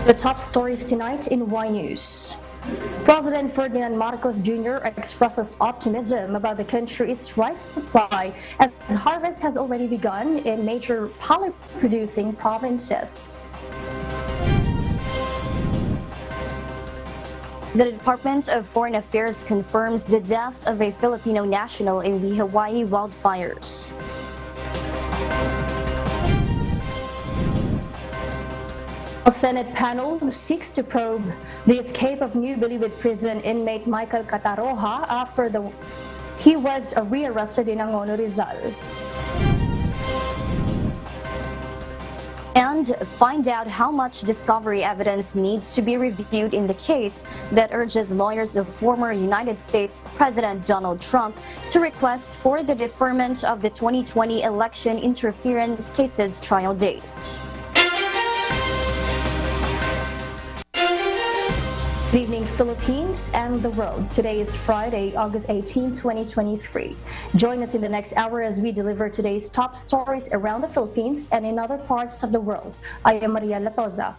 The top stories tonight in Y News. President Ferdinand Marcos Jr. expresses optimism about the country's rice supply as harvest has already begun in major palay-producing provinces. The Department of Foreign Affairs confirms the death of a Filipino national in the Hawaii wildfires. A Senate panel seeks to probe the escape of New Bilibid prison inmate Michael Cataroja after he was rearrested in Angono, Rizal. And find out how much discovery evidence needs to be reviewed in the case that urges lawyers of former United States President Donald Trump to request for the deferment of the 2020 election interference cases trial date. Good evening, Philippines and the world. Today is Friday, August 18, 2023. Join us in the next hour as we deliver today's top stories around the Philippines and in other parts of the world. I am Maria Latoza.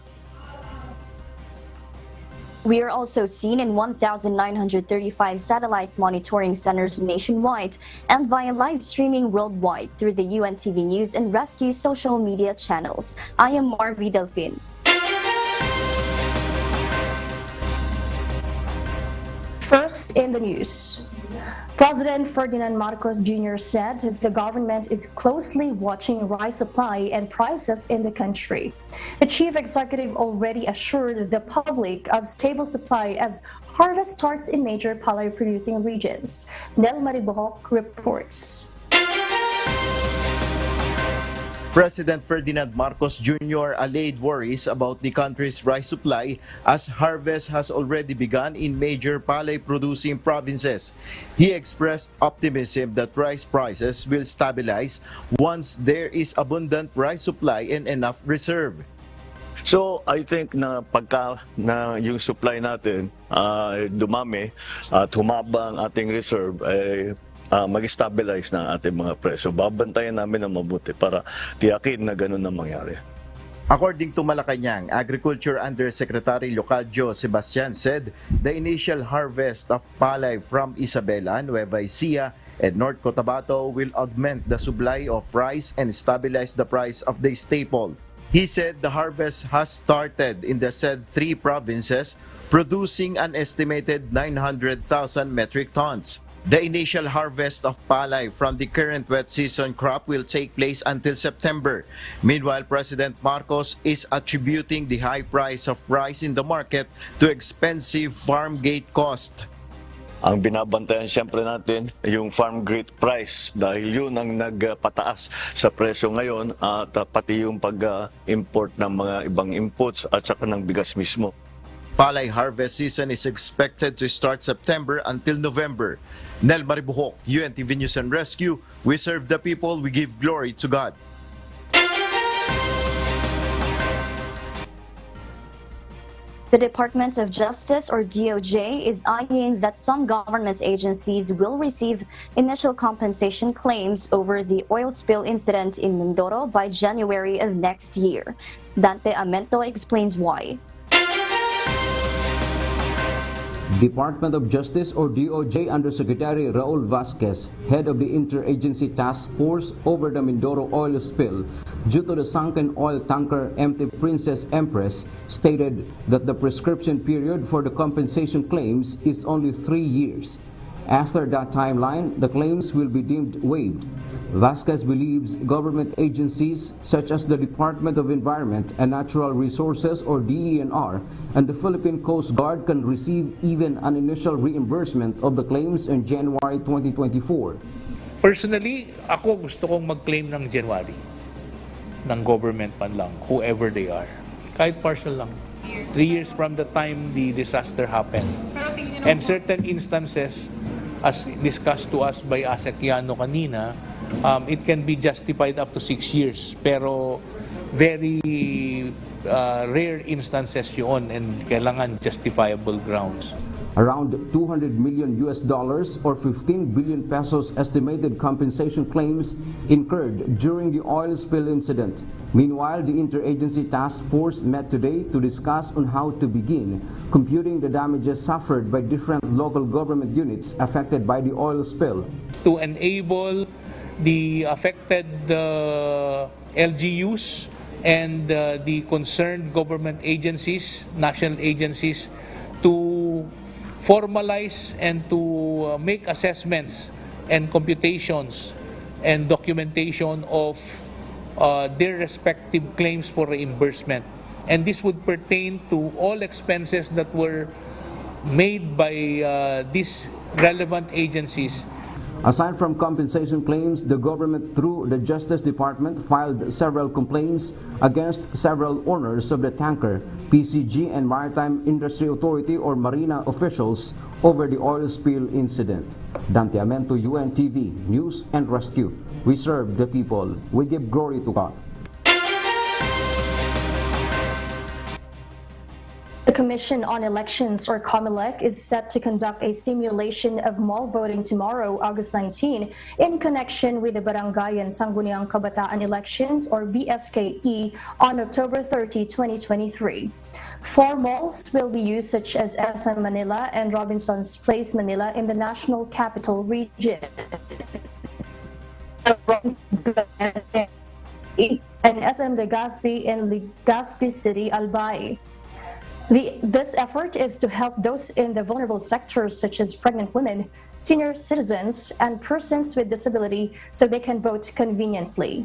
We are also seen in 1,935 satellite monitoring centers nationwide and via live streaming worldwide through the UNTV News and Rescue social media channels. I am Marvi Delfin. First in the news, President Ferdinand Marcos Jr. said the government is closely watching rice supply and prices in the country. The chief executive already assured the public of stable supply as harvest starts in major palay-producing regions. Nel Maribohok reports. President Ferdinand Marcos Jr. allayed worries about the country's rice supply as harvest has already begun in major palay-producing provinces. He expressed optimism that rice prices will stabilize once there is abundant rice supply and enough reserve. So I think na pagka na yung supply natin dumami at humaba ang ating reserve, mag-stabilize na ating mga presyo. Babantayan namin na mabuti para tiyakin na ganun na mangyari. According to Malacanang, Agriculture Undersecretary Leocadio Sebastian said the initial harvest of palay from Isabela, Nueva Ecija, and North Cotabato will augment the supply of rice and stabilize the price of the staple. He said the harvest has started in the said three provinces, producing an estimated 900,000 metric tons. The initial harvest of palay from the current wet season crop will take place until September. Meanwhile, President Marcos is attributing the high price of rice in the market to expensive farm gate cost. Ang binabantayan siyempre natin yung farm gate price dahil yun ang nagpataas sa presyo ngayon at pati yung pag-import ng mga ibang inputs at saka ng bigas mismo. Palay harvest season is expected to start September until November. Nel Maribohok, UNTV News and Rescue. We serve the people, we give glory to God. The Department of Justice, or DOJ, is eyeing that some government agencies will receive initial compensation claims over the oil spill incident in Mindoro by January of next year. Dante Amento explains why. Department of Justice or DOJ Undersecretary Raul Vasquez, head of the Interagency Task Force over the Mindoro oil spill due to the sunken oil tanker MT Princess Empress, stated that the prescription period for the compensation claims is only 3 years. After that timeline, the claims will be deemed waived. Vasquez believes government agencies such as the Department of Environment and Natural Resources or DENR and the Philippine Coast Guard can receive even an initial reimbursement of the claims in January 2024. Personally, ako gusto kong mag-claim ng January ng government man lang, whoever they are. Kahit partial lang. 3 years from the time the disaster happened. And certain instances, as discussed to us by Asekiano kanina, it can be justified up to 6 years. Pero very rare instances yun and kailangan justifiable grounds. Around 200 million US dollars or 15 billion pesos estimated compensation claims incurred during the oil spill incident. Meanwhile, the interagency task force met today to discuss on how to begin computing the damages suffered by different local government units affected by the oil spill. To enable the affected LGUs and the concerned government agencies, national agencies, to formalize and to make assessments and computations and documentation of their respective claims for reimbursement. And this would pertain to all expenses that were made by these relevant agencies. Aside from compensation claims, the government through the Justice Department filed several complaints against several owners of the tanker, PCG and Maritime Industry Authority or Marina officials over the oil spill incident. Dante Amento, UNTV, News and Rescue. We serve the people. We give glory to God. The Commission on Elections, or COMELEC, is set to conduct a simulation of mall voting tomorrow, August 19, in connection with the Barangay and Sangguniang Kabataan elections, or BSKE, on October 30, 2023. 4 malls will be used, such as SM Manila and Robinson's Place Manila in the National Capital Region, and SM Legazpi in Legazpi City, Albay. This effort is to help those in the vulnerable sectors such as pregnant women, senior citizens, and persons with disability so they can vote conveniently.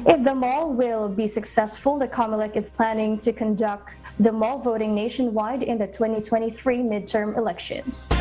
If the mall will be successful, the COMELEC is planning to conduct the mall voting nationwide in the 2023 midterm elections.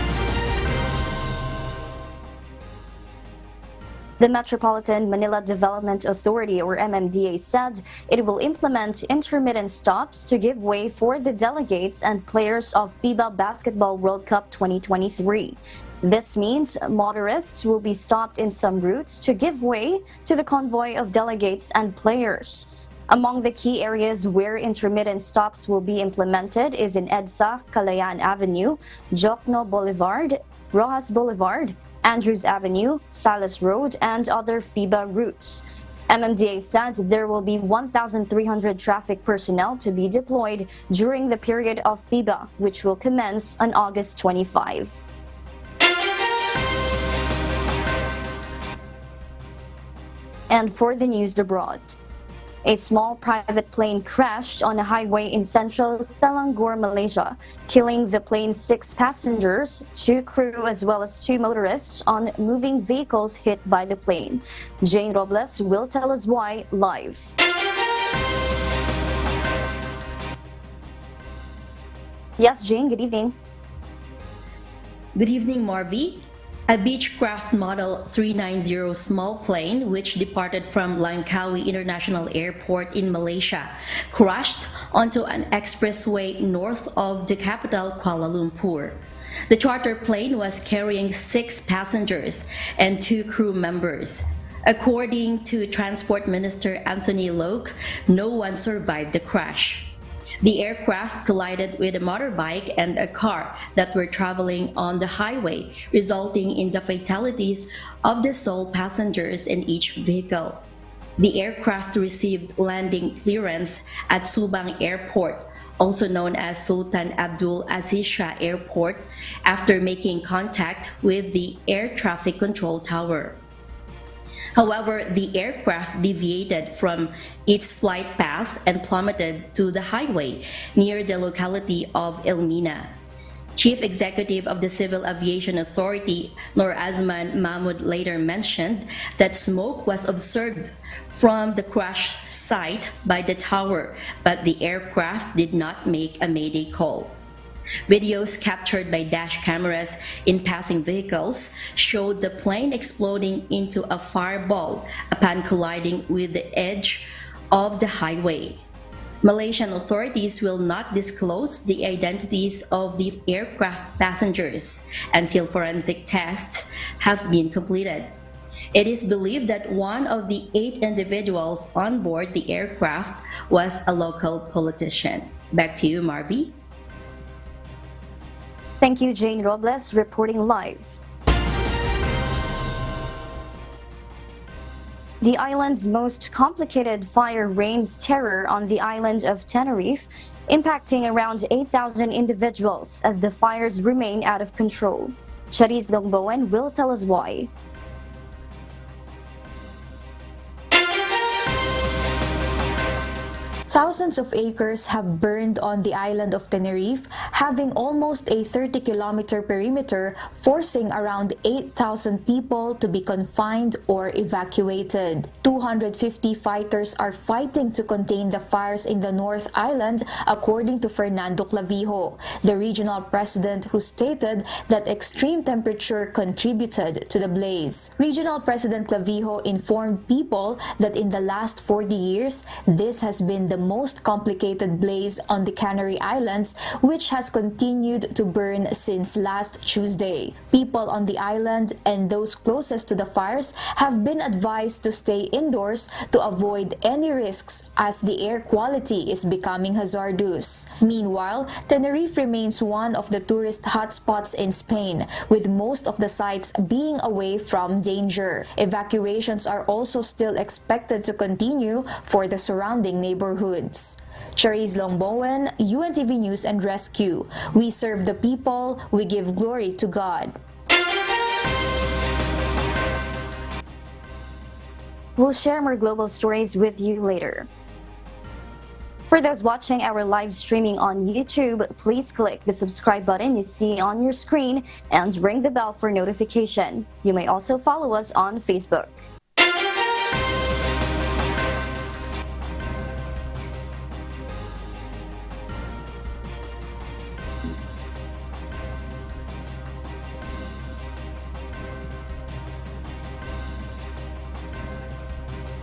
The Metropolitan Manila Development Authority, or MMDA, said it will implement intermittent stops to give way for the delegates and players of FIBA Basketball World Cup 2023. This means motorists will be stopped in some routes to give way to the convoy of delegates and players. Among the key areas where intermittent stops will be implemented is in EDSA, Kalayaan Avenue, Jokno Boulevard, Rojas Boulevard, Andrews Avenue, Salas Road, and other FIBA routes. MMDA said there will be 1,300 traffic personnel to be deployed during the period of FIBA, which will commence on August 25. And for the news abroad, a small private plane crashed on a highway in central Selangor, Malaysia, killing the plane's 6 passengers, 2 crew as well as 2 motorists on moving vehicles hit by the plane. Jane Robles will tell us why live. Yes, Jane, good evening. Good evening, Marvy. A Beechcraft Model 390 small plane, which departed from Langkawi International Airport in Malaysia, crashed onto an expressway north of the capital, Kuala Lumpur. The charter plane was carrying 6 passengers and 2 crew members. According to Transport Minister Anthony Loke, no one survived the crash. The aircraft collided with a motorbike and a car that were traveling on the highway, resulting in the fatalities of the sole passengers in each vehicle. The aircraft received landing clearance at Subang Airport, also known as Sultan Abdul Aziz Shah Airport, after making contact with the air traffic control tower. However, the aircraft deviated from its flight path and plummeted to the highway near the locality of Elmina. Chief Executive of the Civil Aviation Authority, Nur Azman Mahmood, later mentioned that smoke was observed from the crash site by the tower, but the aircraft did not make a mayday call. Videos captured by dash cameras in passing vehicles showed the plane exploding into a fireball upon colliding with the edge of the highway. Malaysian authorities will not disclose the identities of the aircraft passengers until forensic tests have been completed. It is believed that one of the 8 individuals on board the aircraft was a local politician. Back to you, Marvy. Thank you, Jane Robles, reporting live. The island's most complicated fire reigns terror on the island of Tenerife, impacting around 8,000 individuals as the fires remain out of control. Charis Longbowen will tell us why. Thousands of acres have burned on the island of Tenerife, having almost a 30-kilometer perimeter, forcing around 8,000 people to be confined or evacuated. 250 fighters are fighting to contain the fires in the North Island, according to Fernando Clavijo, the regional president, who stated that extreme temperature contributed to the blaze. Regional President Clavijo informed people that in the last 40 years, this has been the most complicated blaze on the Canary Islands, which has continued to burn since last Tuesday. People on the island and those closest to the fires have been advised to stay indoors to avoid any risks as the air quality is becoming hazardous. Meanwhile, Tenerife remains one of the tourist hotspots in Spain, with most of the sites being away from danger. Evacuations are also still expected to continue for the surrounding neighborhoods. Charis Longbowen, UNTV News and Rescue. We serve the people, we give glory to God. We'll share more global stories with you later. For those watching our live streaming on YouTube, please click the subscribe button you see on your screen and ring the bell for notification. You may also follow us on Facebook.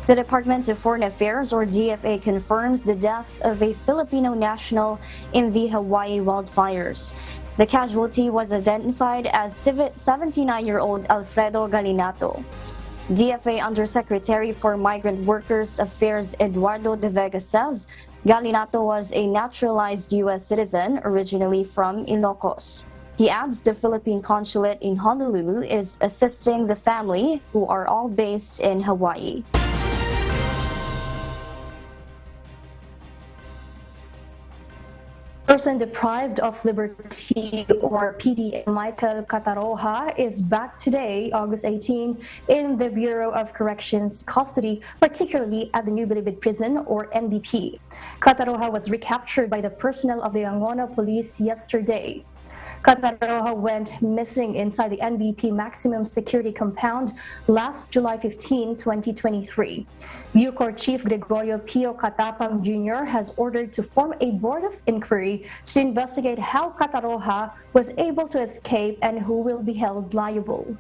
The Department of Foreign Affairs, or DFA, confirms the death of a Filipino national in the Hawaii wildfires. The casualty was identified as 79-year-old Alfredo Galinato. DFA Undersecretary for Migrant Workers Affairs Eduardo De Vega says Galinato was a naturalized U.S. citizen originally from Ilocos. He adds the Philippine consulate in Honolulu is assisting the family, who are all based in Hawaii. Person deprived of liberty, or PDA, Michael Cataroja is back today, August 18, in the Bureau of Corrections custody, particularly at the New Bilibid Prison, or NBP. Cataroja was recaptured by the personnel of the Angono Police yesterday. Cataroja went missing inside the NBP maximum security compound last July 15, 2023. BuCor Chief Gregorio Pio Catapang Jr. has ordered to form a board of inquiry to investigate how Cataroja was able to escape and who will be held liable.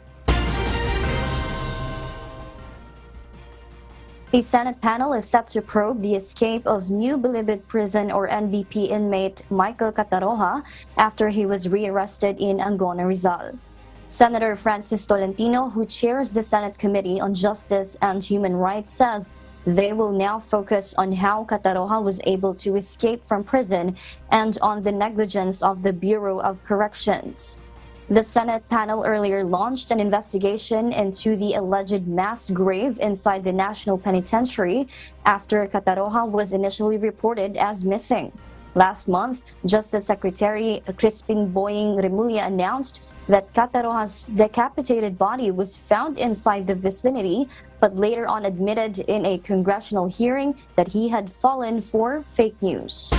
A Senate panel is set to probe the escape of New Bilibid Prison, or NBP, inmate Michael Cataroja after he was rearrested in Angono, Rizal. Senator Francis Tolentino, who chairs the Senate Committee on Justice and Human Rights, says they will now focus on how Cataroja was able to escape from prison and on the negligence of the Bureau of Corrections. The Senate panel earlier launched an investigation into the alleged mass grave inside the National Penitentiary after Cataroja was initially reported as missing. Last month, Justice Secretary Crispin Boying Remulla announced that Cataroja's decapitated body was found inside the vicinity, but later on admitted in a congressional hearing that he had fallen for fake news.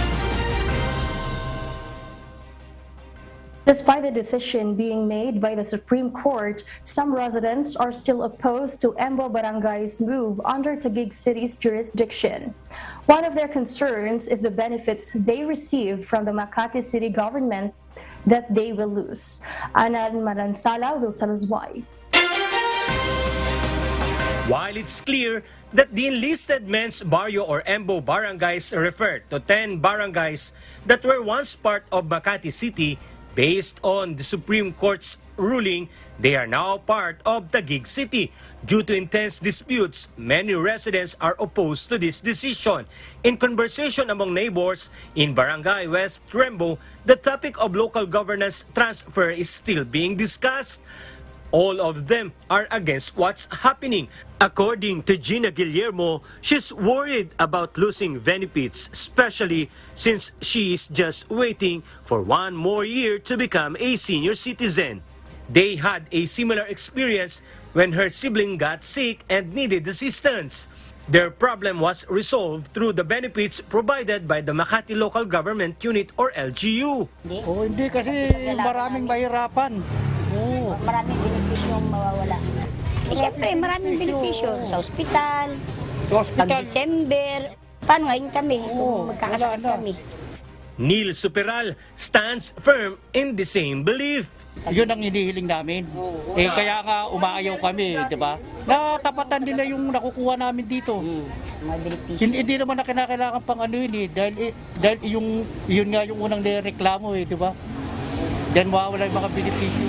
Despite the decision being made by the Supreme Court, some residents are still opposed to EMBO Barangay's move under Taguig City's jurisdiction. One of their concerns is the benefits they receive from the Makati City government that they will lose. Anan Manansala will tell us why. While it's clear that the enlisted men's barrio or EMBO barangays refer to 10 barangays that were once part of Makati City based on the Supreme Court's ruling, they are now part of Taguig City. Due to intense disputes, many residents are opposed to this decision. In conversation among neighbors in Barangay West Rembo, the topic of local governance transfer is still being discussed. All of them are against what's happening. According to Gina Guillermo, she's worried about losing benefits, especially since she is just waiting for one more year to become a senior citizen. They had a similar experience when her sibling got sick and needed assistance. Their problem was resolved through the benefits provided by the Makati Local Government Unit or LGU. Hindi kasi maraming mahirapan. Maraming benepisyo mawawala. Siyempre, maraming benepisyo sa ospital, pag-December. Paano ngayon kami kung magkakasakit kami? Neil Superal stands firm in the same belief. Yun ang hinihiling namin. Kaya nga umaayaw kami, di ba? Natapatan nila yung nakukuha namin dito. Hindi naman na kinakailangan pang ano yun eh. Dahil yun nga yung unang nireklamo eh, di ba? Then mawawala yung mga benepisyo.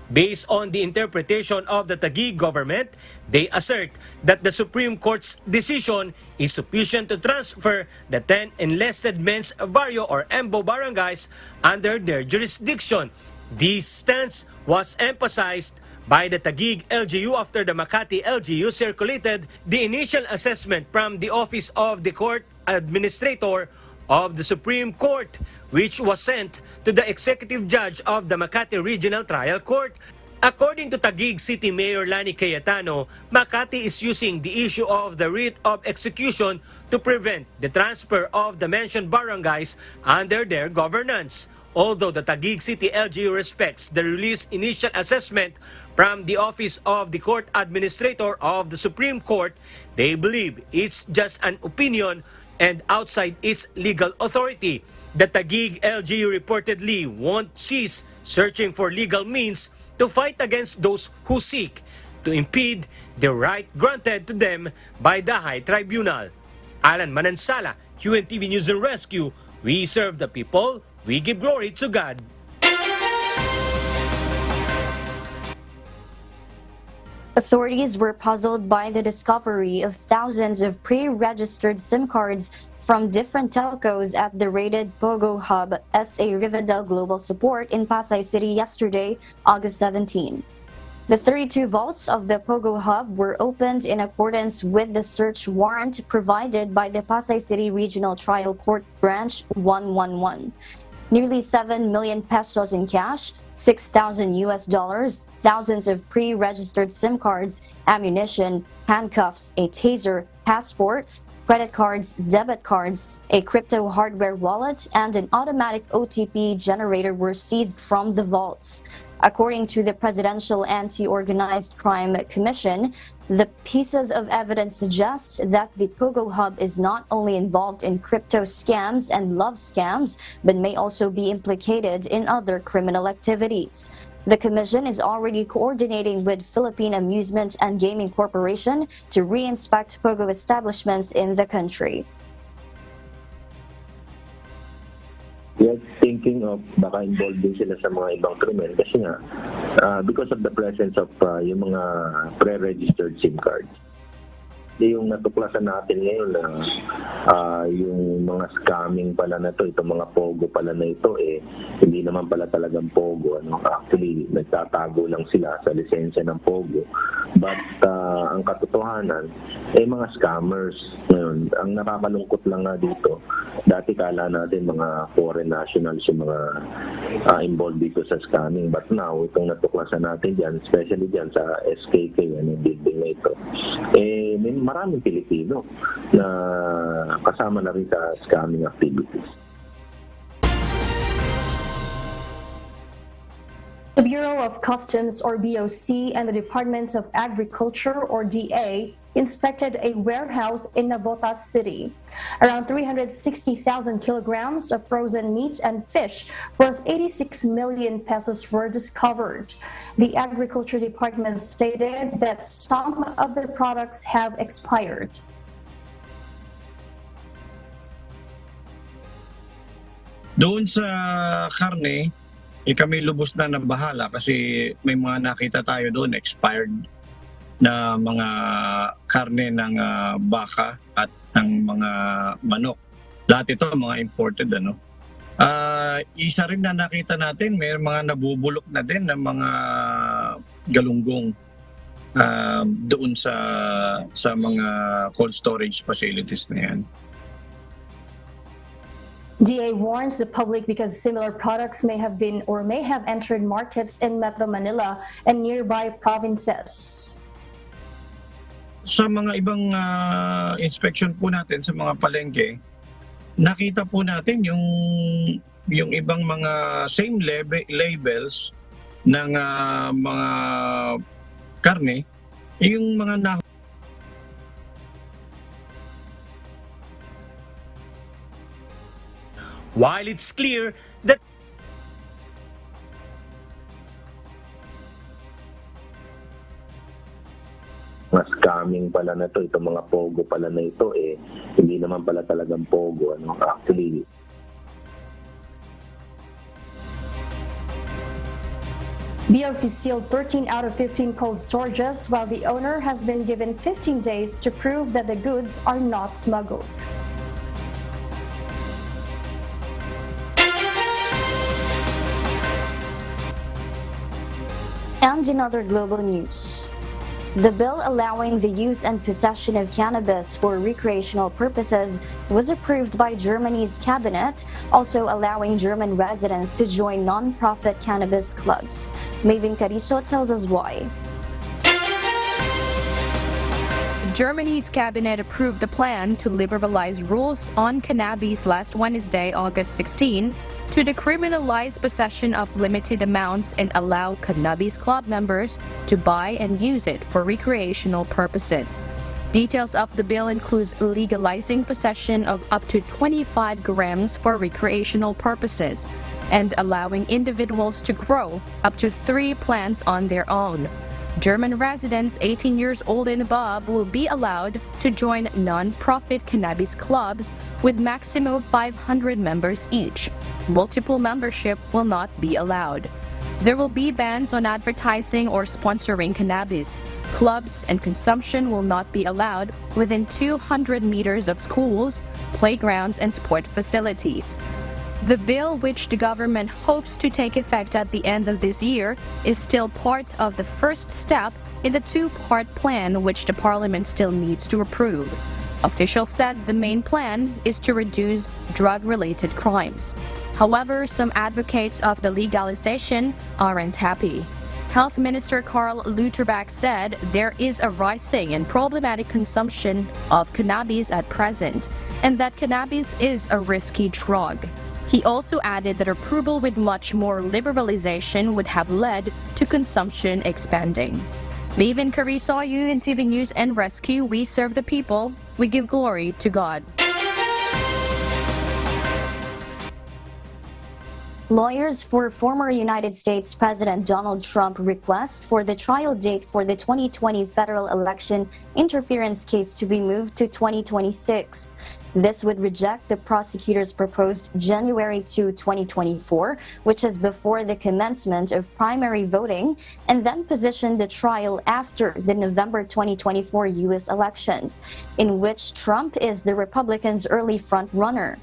Based on the interpretation of the Taguig government, they assert that the Supreme Court's decision is sufficient to transfer the 10 enlisted men's barrio or EMBO barangays under their jurisdiction. This stance was emphasized by the Taguig LGU after the Makati LGU circulated the initial assessment from the Office of the Court Administrator of the Supreme Court, which was sent to the Executive Judge of the Makati Regional Trial Court. According to Taguig City Mayor Lani Cayetano, Makati is using the issue of the writ of execution to prevent the transfer of the mentioned barangays under their governance. Although the Taguig City LGU respects the released initial assessment from the Office of the Court Administrator of the Supreme Court, they believe it's just an opinion and outside its legal authority. The Taguig LGU reportedly won't cease searching for legal means to fight against those who seek to impede the right granted to them by the High Tribunal. Alan Manansala, UNTV News and Rescue, we serve the people, we give glory to God. Authorities were puzzled by the discovery of thousands of pre-registered SIM cards from different telcos at the raided Pogo Hub SA Rivendell Global Support in Pasay City yesterday, August 17. The 32 vaults of the Pogo Hub were opened in accordance with the search warrant provided by the Pasay City Regional Trial Court Branch 111. Nearly 7 million pesos in cash, $6,000, thousands of pre-registered SIM cards, ammunition, handcuffs, a taser, passports, credit cards, debit cards, a crypto hardware wallet, and an automatic OTP generator were seized from the vaults. According to the Presidential Anti-Organized Crime Commission, the pieces of evidence suggest that the Pogo Hub is not only involved in crypto scams and love scams, but may also be implicated in other criminal activities. The Commission is already coordinating with Philippine Amusement and Gaming Corporation to re-inspect Pogo establishments in the country. We are thinking of baka involved din sila sa mga ibang krimen kasi nga because of the presence of yung mga pre-registered SIM cards. Yung natuklasan natin ngayon na yung mga scamming pala na to, itong mga Pogo pala na ito hindi naman pala talagang Pogo. Actually, nagtatago lang sila sa lisensya ng Pogo. But ang katotohanan mga scammers. Ngayon, ang nakakalungkot lang nga dito, dati kala natin mga foreign nationals yung mga involved dito sa scamming. But now, itong natuklasan natin dyan, especially dyan sa SKK, yung building na ito, may maraming Pilipino na kasama na rin sa scamming activities. The Bureau of Customs or BOC and the Department of Agriculture or DA inspected a warehouse in Navotas City. Around 360,000 kilograms of frozen meat and fish worth 86 million pesos were discovered. The Agriculture Department stated that some of the products have expired. Doon sa karne, kami lubos na nabahala kasi may mga nakita tayo doon, expired na mga karne ng baka at ng mga manok. Lahat ito mga imported, ano. Isa rin na nakita natin, may mga nabubulok na din ng mga galunggong doon sa mga cold storage facilities na yan. DA warns the public because similar products may have entered markets in Metro Manila and nearby provinces. Sa mga ibang inspection po natin sa mga palengke, nakita po natin yung ibang mga same labels ng mga karne, yung mga While it's clear that mga scamming pala na to, itong mga pogo pala na ito, hindi naman pala talagang pogo, ano, actually. BOC sealed 13 out of 15 cold storages, while the owner has been given 15 days to prove that the goods are not smuggled. And in other global news, the bill allowing the use and possession of cannabis for recreational purposes was approved by Germany's cabinet, also allowing German residents to join non-profit cannabis clubs. Maven Cariso tells us why. Germany's cabinet approved the plan to liberalize rules on cannabis last Wednesday, August 16, to decriminalize possession of limited amounts and allow cannabis club members to buy and use it for recreational purposes. Details of the bill includes legalizing possession of up to 25 grams for recreational purposes and allowing individuals to grow up to 3 plants on their own. German residents 18 years old and above will be allowed to join non-profit cannabis clubs with maximum of 500 members each. Multiple membership will not be allowed. There will be bans on advertising or sponsoring cannabis. Clubs and consumption will not be allowed within 200 meters of schools, playgrounds, and sport facilities. The bill, which the government hopes to take effect at the end of this year, is still part of the first step in the 2-part plan which the parliament still needs to approve. Officials said the main plan is to reduce drug-related crimes. However, some advocates of the legalization aren't happy. Health Minister Karl Lauterbach said there is a rising and problematic consumption of cannabis at present, and that cannabis is a risky drug. He also added that approval with much more liberalization would have led to consumption expanding. Maven Cariso, UNTV News and Rescue, we serve the people, we give glory to God. Lawyers for former United States President Donald Trump request for the trial date for the 2020 federal election interference case to be moved to 2026. This would reject the prosecutor's proposed January 2, 2024, which is before the commencement of primary voting, and then position the trial after the November 2024 U.S. elections, in which Trump is the Republicans' early front-runner.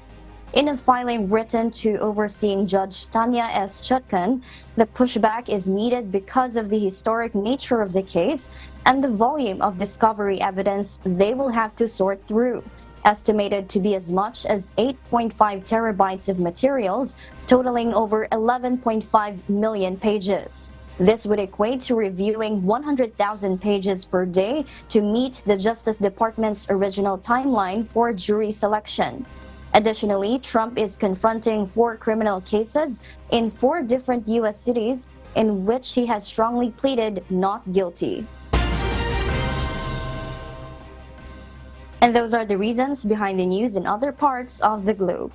In a filing written to overseeing Judge Tanya S. Chutkan, the pushback is needed because of the historic nature of the case and the volume of discovery evidence they will have to sort through, estimated to be as much as 8.5 terabytes of materials, totaling over 11.5 million pages. This would equate to reviewing 100,000 pages per day to meet the Justice Department's original timeline for jury selection. Additionally, Trump is confronting 4 criminal cases in 4 different U.S. cities in which he has strongly pleaded not guilty. And those are the reasons behind the news in other parts of the globe.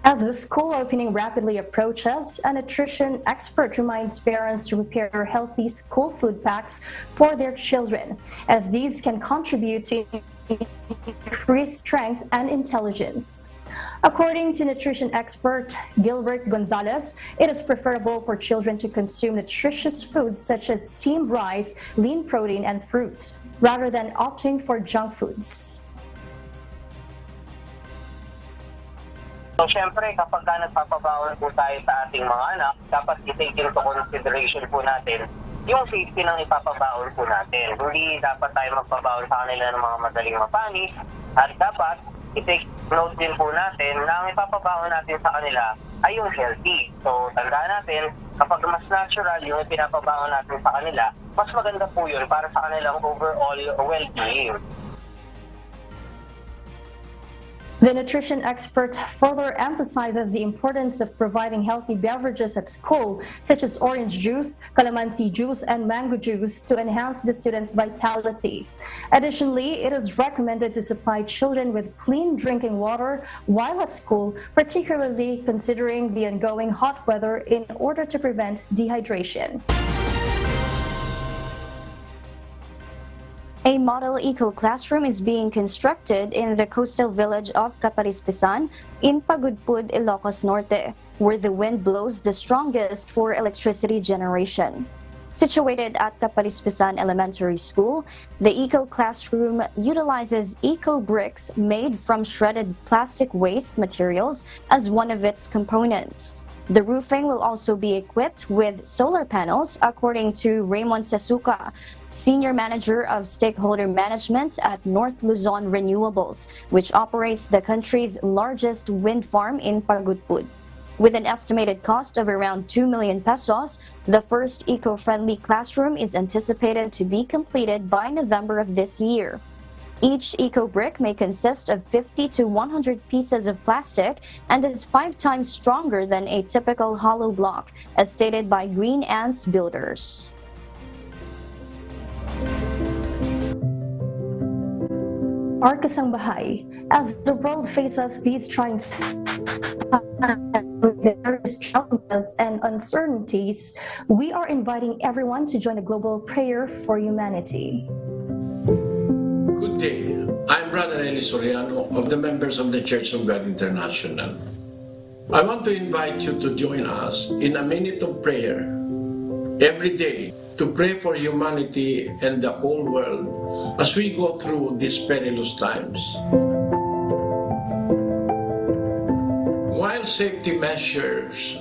As the school opening rapidly approaches, a nutrition expert reminds parents to prepare healthy school food packs for their children, as these can contribute to increased strength and intelligence. According to nutrition expert Gilbert Gonzalez, it is preferable for children to consume nutritious foods such as steamed rice, lean protein, and fruits, rather than opting for junk foods. So, syempre, kapag nagpapabaon po tayo sa ating mga anak, dapat i-take into consideration po natin yung safety ng ipapabaon po natin. Hindi dapat tayo magpabaon sa kanila ng mga madaling mapanis at dapat i-take note din po natin na ang ipapabaon natin sa kanila ay yung healthy. So, tandaan natin, kapag mas natural yung pinapabaon natin sa kanila, mas maganda po yun para sa kanilang overall well-being. The nutrition expert further emphasizes the importance of providing healthy beverages at school, such as orange juice, calamansi juice, and mango juice to enhance the students' vitality. Additionally, it is recommended to supply children with clean drinking water while at school, particularly considering the ongoing hot weather in order to prevent dehydration. A model eco-classroom is being constructed in the coastal village of Caparispesan in Pagudpud, Ilocos Norte, where the wind blows the strongest for electricity generation. Situated at Caparispesan Elementary School, the eco-classroom utilizes eco-bricks made from shredded plastic waste materials as one of its components. The roofing will also be equipped with solar panels, according to Raymond Sesuca, Senior Manager of Stakeholder Management at North Luzon Renewables, which operates the country's largest wind farm in Pagudpud. With an estimated cost of around 2 million pesos, the first eco-friendly classroom is anticipated to be completed by November of this year. Each eco-brick may consist of 50 to 100 pieces of plastic and is 5 times stronger than a typical hollow block, as stated by Green Ants Builders. Our Kasangbahay, as the world faces these trying various challenges and uncertainties, we are inviting everyone to join the global prayer for humanity. Good day. I'm Brother Eli Soriano of the members of the Church of God International. I want to invite you to join us in a minute of prayer every day to pray for humanity and the whole world as we go through these perilous times. While safety measures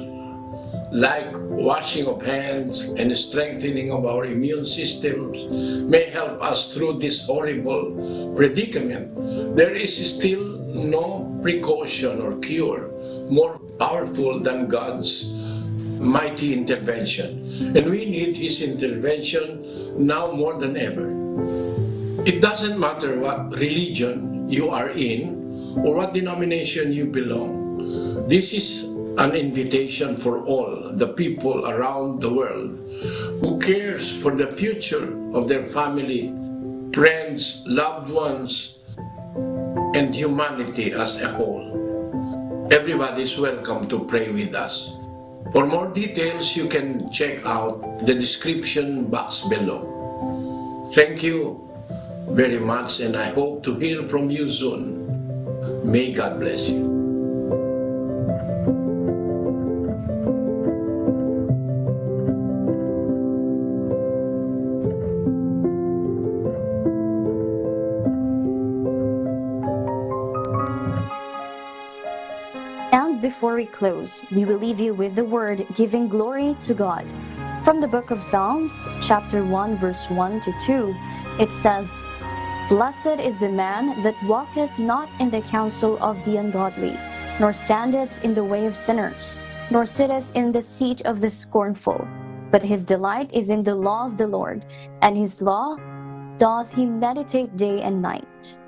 like washing of hands and strengthening of our immune systems may help us through this horrible predicament, there is still no precaution or cure more powerful than God's mighty intervention. And we need His intervention now more than ever. It doesn't matter what religion you are in or what denomination you belong. This is an invitation for all the people around the world who cares for the future of their family, friends, loved ones, and humanity as a whole. Everybody is welcome to pray with us. For more details, you can check out the description box below. Thank you very much, and I hope to hear from you soon. May God bless you. Before we close, we will leave you with the word giving glory to God. From the book of Psalms, chapter 1, verse 1 to 2, it says, "Blessed is the man that walketh not in the counsel of the ungodly, nor standeth in the way of sinners, nor sitteth in the seat of the scornful. But his delight is in the law of the Lord, and his law doth he meditate day and night."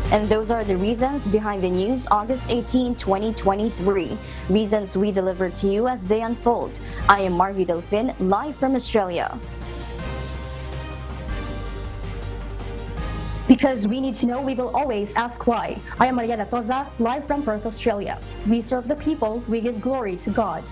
And those are the reasons behind the news August 18, 2023. Reasons we deliver to you as they unfold. I am Marvy Delfin, live from Australia. Because we need to know, we will always ask why. I am Mariana Toza, live from Perth, Australia. We serve the people, we give glory to God.